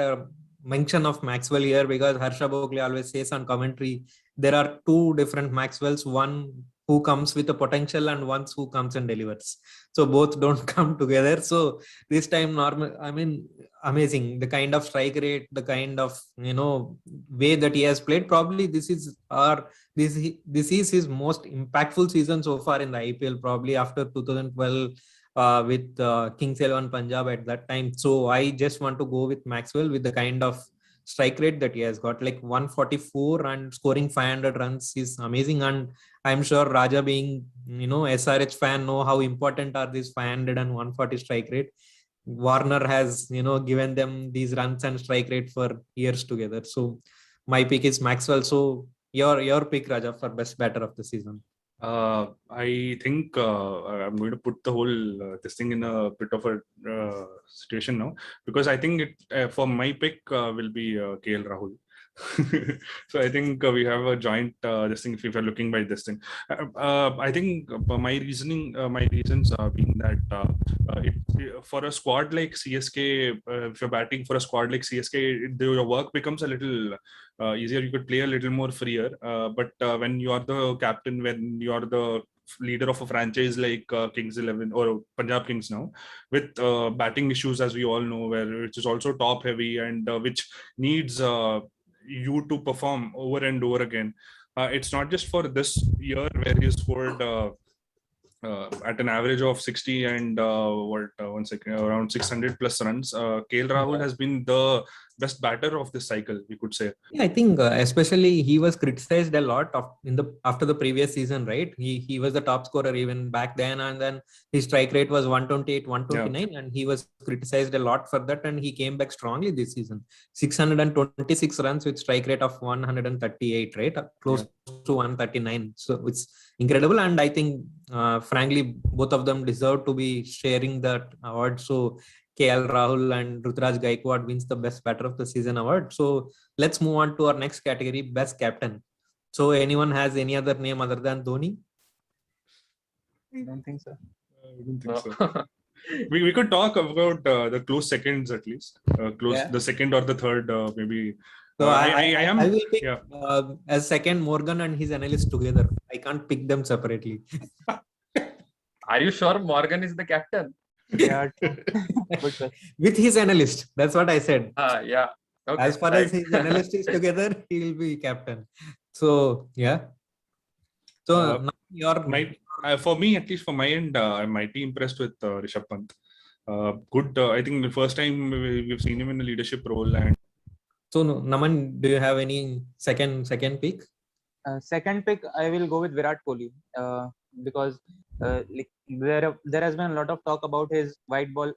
mention of Maxwell here because Harsha Bhogle always says on commentary there are two different Maxwells, one who comes with a potential and one who comes and delivers. So both don't come together. So this time amazing, the kind of strike rate, the kind of way that he has played. Probably this is his most impactful season so far in the IPL, probably after 2012 with Kings 11 Punjab at that time. So I just want to go with Maxwell with the kind of strike rate that he has got, like 144 and scoring 500 runs is amazing. And I'm sure Raja, being SRH fan, know how important are these 500 and 140 strike rate. Warner has given them these runs and strike rate for years together. So my pick is Maxwell. So your pick, Raja, for best batter of the season. I think I'm going to put the whole this thing in a bit of a situation now, because I think for my pick will be KL Rahul. So I think we have a joint this thing if you're looking by this thing. I think my reasons being that for a squad like CSK, if you're batting for a squad like CSK, your work becomes a little easier. You could play a little more freer, but when you are the captain, when you are the leader of a franchise like Kings 11 or Punjab Kings now, with batting issues, as we all know, which is also top heavy and which needs you to perform over and over again. It's not just for this year where he scored at an average of 60 and around 600 plus runs. KL Rahul has been the best batter of this cycle, we could say. Yeah, I think especially he was criticized a lot after the previous season, right? He was the top scorer even back then, and then his strike rate was 128, 129, and he was criticized a lot for that, and he came back strongly this season. 626 runs with strike rate of 138, right? Close to 139. So it's incredible, and I think frankly both of them deserve to be sharing that award. So KL Rahul and Ruturaj Gaikwad wins the best batter of the season award. So let's move on to our next category, best captain. So anyone has any other name other than Dhoni? I don't think so. So. we could talk about the close seconds at least. The second or the third maybe. So I will pick as second Morgan and his analyst together. I can't pick them separately. Are you sure Morgan is the captain? Yeah, true. Good question. With his analyst. That's what I said. Yeah. Okay. As far right. as his analyst is together, he will be captain. So yeah. So Uh, now your For me, at least for my end, I'm mighty impressed with Rishabh Pant. Good. I think the first time we've seen him in a leadership role, and so Naman, do you have any second pick? Second pick, I will go with Virat Kohli because like there has been a lot of talk about his white ball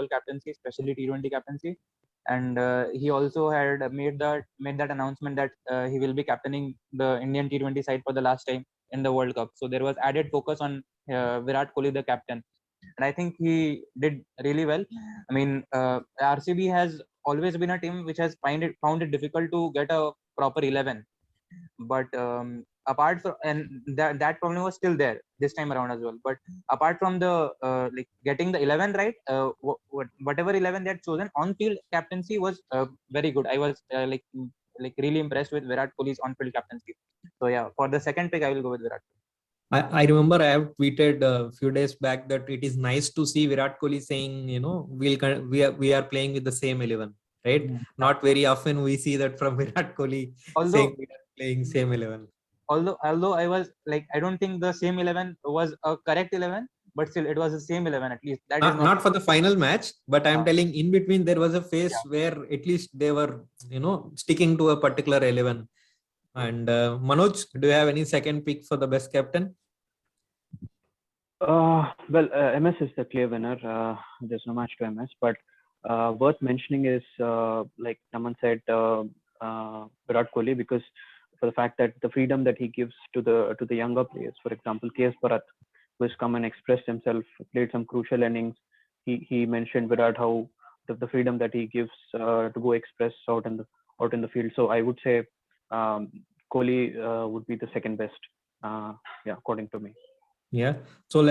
captaincy, especially T20 captaincy, and he also had made that announcement that he will be captaining the Indian T20 side for the last time in the World Cup. So there was added focus on Virat Kohli, the captain, and I think he did really well. I mean, RCB has always been a team which has found it difficult to get a proper 11, but apart from, and that problem was still there this time around as well, but apart from the like getting the 11 right, whatever 11 they had chosen, on field captaincy was very good. I was like really impressed with Virat Kohli's on field captaincy. So yeah, for the second pick I will go with Virat Kohli. I remember I have tweeted a few days back that it is nice to see Virat Kohli saying, we are playing with the same 11, right? Not very often we see that from Virat Kohli saying we are playing same 11. Although I was like, I don't think the same 11 was a correct 11, but still it was the same 11 at least. That is not for the final match, but I'm telling in between there was a phase where at least they were, sticking to a particular 11. And Manoj, do you have any second pick for the best captain? Well, MS is the clear winner. There's no match to MS, but worth mentioning is, like Naman said, Virat Kohli, because for the fact that the freedom that he gives to the younger players, for example, KS Bharat, who has come and expressed himself, played some crucial innings. He mentioned Virat how the freedom that he gives to go express out in the field. So I would say Kohli would be the second best, according to me. Yeah. So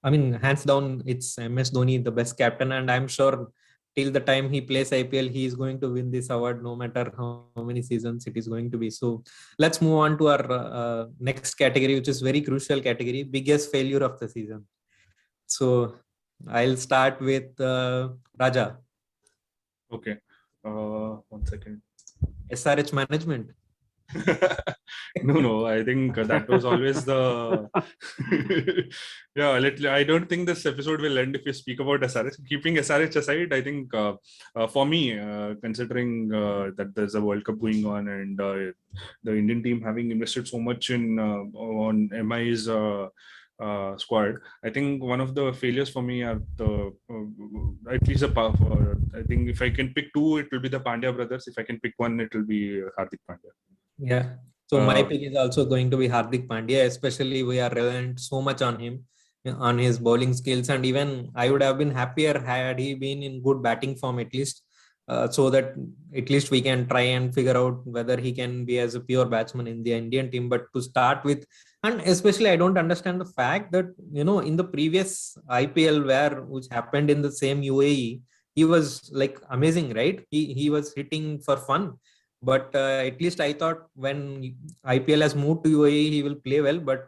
I mean, hands down, it's MS Dhoni, the best captain, and I'm sure till the time he plays IPL, he is going to win this award, no matter how many seasons it is going to be. So let's move on to our next category, which is very crucial category, biggest failure of the season. So I'll start with Raja. Okay. 1 second. SRH management. No, I think that was always the I don't think this episode will end if we speak about SRH. Keeping SRH aside, I think for me, considering that there's a World Cup going on and the Indian team having invested so much in on MI's squad, I think one of the failures for me are the at least I think if I can pick two, it will be the Pandya brothers. If I can pick one, it will be Hardik Pandya. Yeah. So my pick is also going to be Hardik Pandya, especially we are reliant so much on him, on his bowling skills. And even I would have been happier had he been in good batting form at least, so that at least we can try and figure out whether he can be as a pure batsman in the Indian team. But to start with, and especially I don't understand the fact that, in the previous IPL which happened in the same UAE, he was like amazing, right? He was hitting for fun. But at least I thought when IPL has moved to UAE, he will play well, but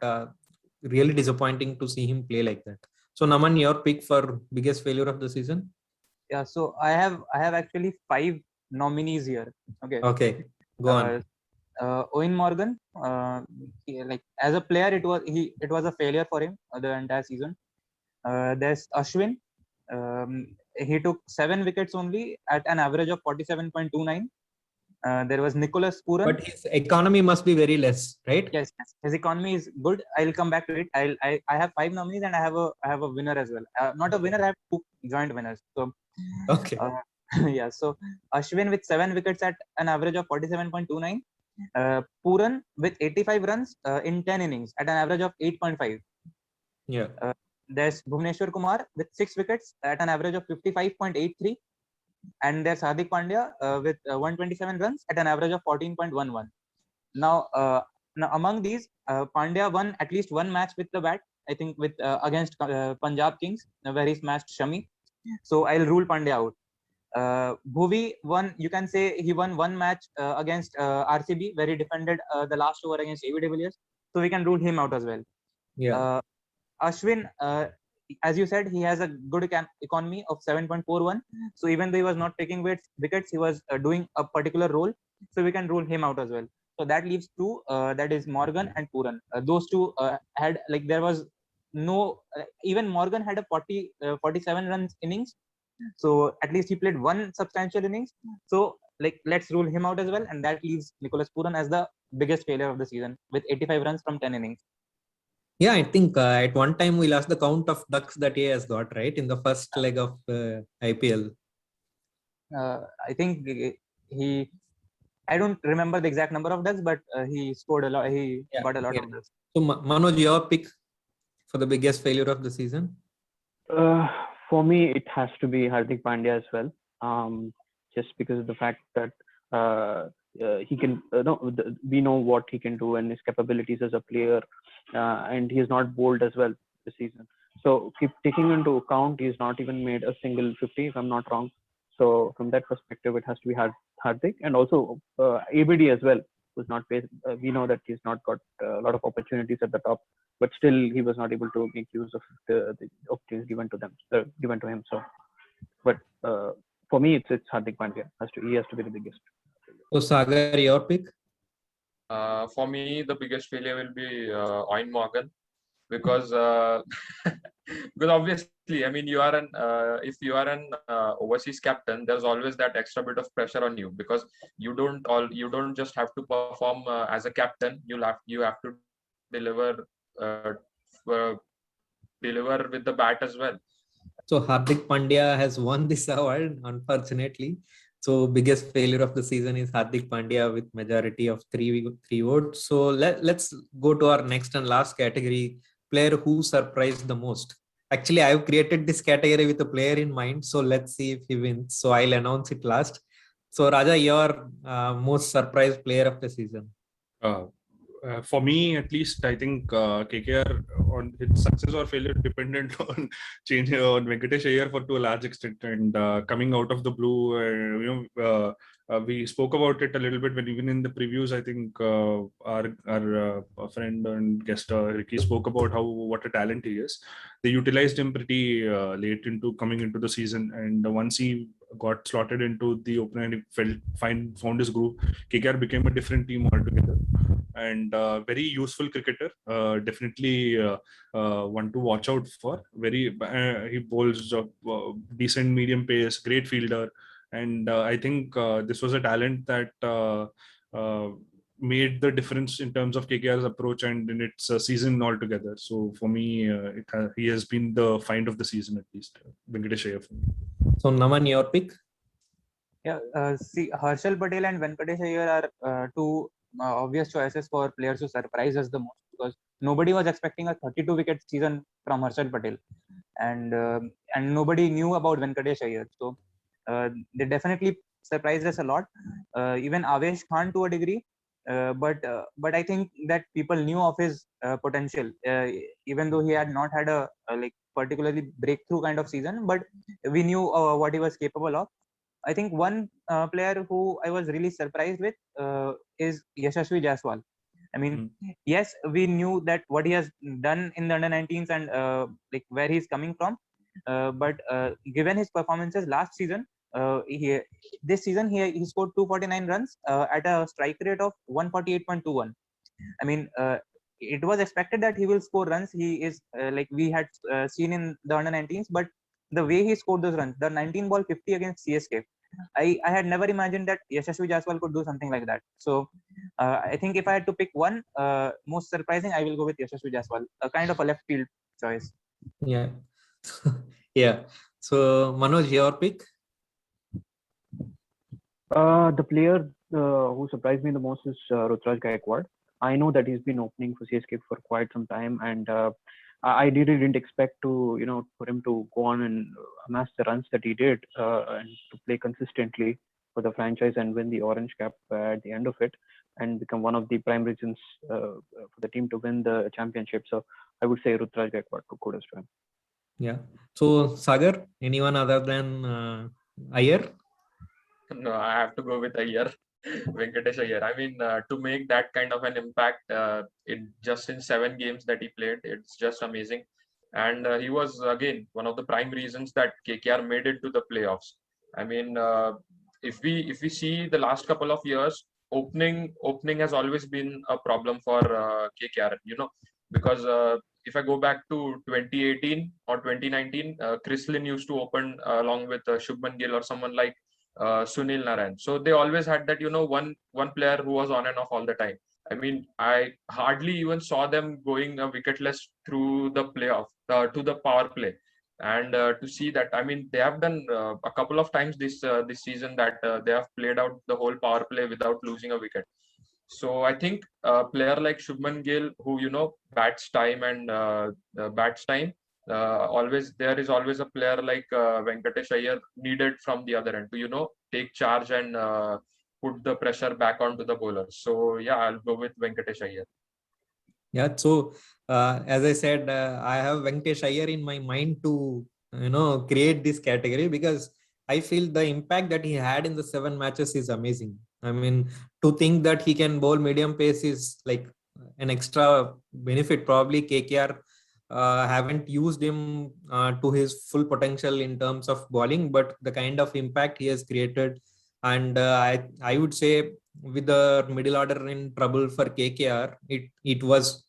really disappointing to see him play like that. So Naman, your pick for biggest failure of the season? Yeah, so I have actually 5 nominees here. Okay, go on. Owen Morgan, like as a player, it was a failure for him the entire season. There's Ashwin. He took 7 wickets only at an average of 47.29. There was Nicholas Puran. But his economy must be very less, right? Yes, his economy is good. I'll come back to it. I have 5 nominees and I have a winner as well. Not a winner, I have 2 joint winners. So okay. Yeah. So Ashwin with 7 wickets at an average of 47.29. Puran with 85 runs in 10 innings at an average of 8.5. Yeah. There's Bhuvneshwar Kumar with 6 wickets at an average of 55.83. And there's Hardik Pandya with 127 runs at an average of 14.11. Now among these, Pandya won at least one match with the bat, I think with against Punjab Kings, where he smashed Shami. So I'll rule Pandya out. Bhuvi won, you can say he won one match against RCB, where he defended the last over against AB de Villiers. So we can rule him out as well. Yeah. Ashwin, as you said, he has a good economy of 7.41. So even though he was not taking wickets, he was doing a particular role. So we can rule him out as well. So that leaves two, that is Morgan and Pooran. Those two had, like, there was no, even Morgan had a 47 runs innings. So at least he played one substantial innings. So like, let's rule him out as well. And that leaves Nicholas Pooran as the biggest failure of the season with 85 runs from 10 innings. Yeah, I think at one time we lost the count of ducks that he has got, right, in the first leg of IPL. I think he, I don't remember the exact number of ducks, but he scored a lot. He got a lot of ducks. So Manoj, your pick for the biggest failure of the season? For me, it has to be Hardik Pandya as well. Just because of the fact that he can, we know what he can do and his capabilities as a player, and he is not bowled as well this season. So keep taking into account, he's not even made a single 50, if I'm not wrong. So from that perspective, it has to be Hardik, and also ABD as well, who's not paid. We know that he's not got a lot of opportunities at the top, but still he was not able to make use of the opportunities given to him. So, but for me, it's Hardik Pandya. He has to be the biggest. So Sagar, your pick? For me, the biggest failure will be Owen Morgan, because because obviously, I mean, if you are an overseas captain, there's always that extra bit of pressure on you, because you don't just have to perform as a captain. You have to deliver deliver with the bat as well. So Hardik Pandya has won this award, unfortunately. So biggest failure of the season is Hardik Pandya with majority of three votes. So let's go to our next and last category, player who surprised the most. Actually, I've created this category with a player in mind. So let's see if he wins. So I'll announce it last. So Raja, your most surprised player of the season. For me, at least, I think KKR on its success or failure dependent on changing on Venkatesh Iyer to a large extent, and coming out of the blue, we spoke about it a little bit when even in the previews. I think our friend and guest Ricky spoke about what a talent he is. They utilized him pretty late into coming into the season, and once he got slotted into the opener and he found his groove, KKR became a different team altogether. And very useful cricketer, definitely one to watch out for. He bowls decent medium pace, great fielder, and I think this was a talent that made the difference in terms of KKR's approach and in its season altogether. So for me, he has been the find of the season, at least, Venkatesh Iyer for me. So Naman, your pick? Yeah, see, Harshal Patel and Venkatesh Iyer are two obvious choices for players who surprise us the most, because nobody was expecting a 32 wicket season from Harshal Patel, and nobody knew about Venkatesh Iyer. So they definitely surprised us a lot. Even Avesh Khan to a degree, but I think that people knew of his potential, even though he had not had a like particularly breakthrough kind of season, but we knew what he was capable of. I think one player who I was really surprised with is Yashasvi Jaiswal. I mean, yes, we knew that what he has done in the under-19s and like where he's coming from, but given his performances last season, this season he scored 249 runs at a strike rate of 148.21. I mean, it was expected that he will score runs. He is like we had seen in the under-19s, but the way he scored those runs, the 19 ball 50 against CSK, I had never imagined that Yashasvi Jaiswal could do something like that. So I think if I had to pick one most surprising, I will go with Yashasvi Jaiswal, a kind of a left field choice. Yeah. Yeah. So Manoj, your pick? The player who surprised me the most is Rutraj Gaikwad. I know that he's been opening for CSK for quite some time, and I really didn't expect to, for him to go on and amass the runs that he did, and to play consistently for the franchise and win the orange cap at the end of it, and become one of the prime reasons for the team to win the championship. So I would say Rutraj Gaikwad, kudos to him. Yeah. So Sagar, anyone other than Iyer? No, I have to go with Iyer, Venkatesh Iyer. I mean, to make that kind of an impact in 7 games that he played, it's just amazing. and he was again one of the prime reasons that KKR made it to the playoffs. I mean, if we see the last couple of years, opening has always been a problem for KKR. Because if I go back to 2018 or 2019, Chris Lynn used to open along with Shubman Gill or someone like Sunil Narayan. So they always had that one player who was on and off all the time. I mean, I hardly even saw them going wicketless through the playoff to the power play. And to see that, I mean, they have done a couple of times this season that they have played out the whole power play without losing a wicket. So I think a player like Shubman Gill, who bats time and bats time, always there is always a player like Venkatesh Iyer needed from the other end to take charge and put the pressure back onto the bowlers. So yeah, I'll go with Venkatesh Iyer. Yeah, so as I said, I have Venkatesh Iyer in my mind to create this category, because I feel the impact that he had in the 7 matches is amazing. I mean, to think that he can bowl medium pace is like an extra benefit. Probably KKR haven't used him to his full potential in terms of bowling, but the kind of impact he has created, and I would say with the middle order in trouble for KKR, it was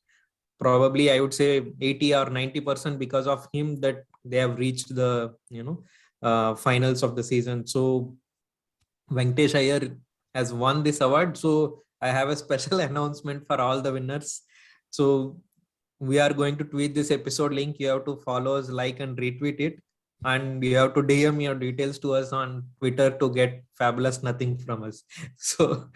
probably, I would say, 80 or 90% because of him that they have reached the finals of the season. So Venkatesh Iyer has won this award. So I have a special announcement for all the winners. So we are going to tweet this episode link. You have to follow us, like and retweet it, and you have to DM your details to us on Twitter to get fabulous nothing from us. So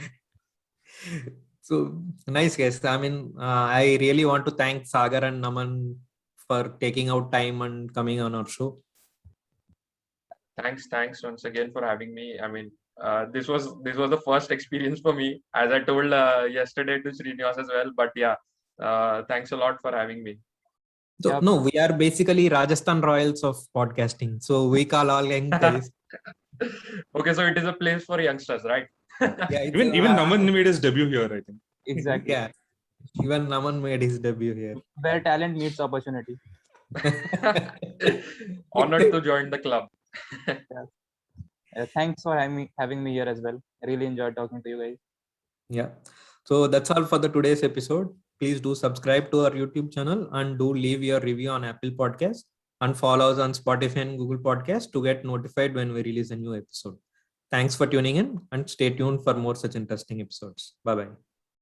nice guys. I mean, I really want to thank Sagar and Naman for taking out time and coming on our show. Thanks once again for having me. I mean, this was the first experience for me, as I told yesterday to Srinivas as well. But yeah, thanks a lot for having me. So Yep. no, we are basically Rajasthan Royals of podcasting. So we call all young guys. Okay, so it is a place for youngsters, right? Yeah, Even Naman made his debut here, I think. Exactly. Yeah, even Naman made his debut here. Where talent meets opportunity. Honored to join the club. Thanks for having me here as well. I really enjoyed talking to you guys. Yeah. So that's all for the today's episode. Please do subscribe to our YouTube channel and do leave your review on Apple Podcast, and follow us on Spotify and Google Podcast to get notified when we release a new episode. Thanks for tuning in, and stay tuned for more such interesting episodes. Bye-bye.